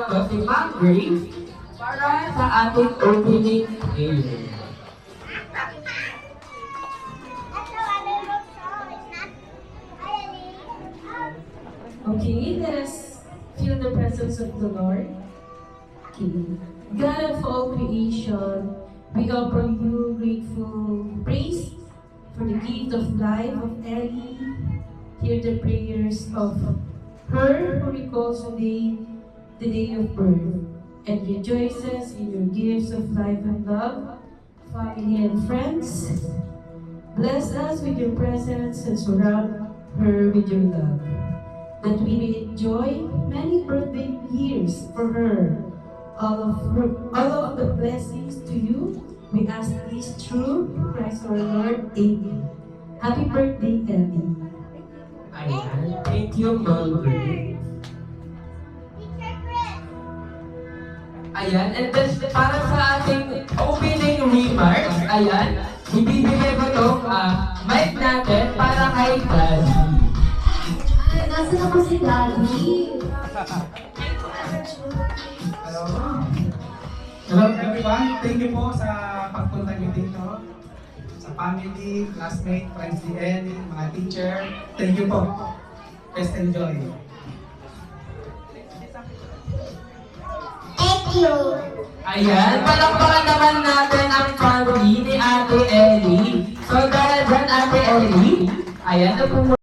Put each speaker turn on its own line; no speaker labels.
Si Ma'am Grace para sa ating opening prayer.
Okay, let us feel the presence of the Lord. Okay. God of all creation, we offer you grateful praise for the gift of life of Ellie. Hear the prayers of her who recalls the day of birth, and rejoices in your gifts of life and love, family and friends. Bless us with your presence and surround her with your love, that we may enjoy many birthday years for her. All of the blessings to you. We ask this through Christ our Lord. Amen. Happy birthday, Ellie.
Ayan. Thank you, Ma'am Grace. Ayan, and then para sa ating opening remarks, ayan, ibibigay ko itong mic natin para kay Daddy.
Ay, nasa na po si Daddy?
Hello everyone, thank you po sa pagpunta niyo dito. Sa family, classmate, friends ni Ellie, mga teacher, thank you po. Let's enjoy.
Thank you.
Ayan, palakpakan naman natin ang family ni Ate Ellie. So dahil dyan, Ate Ellie, ayan na po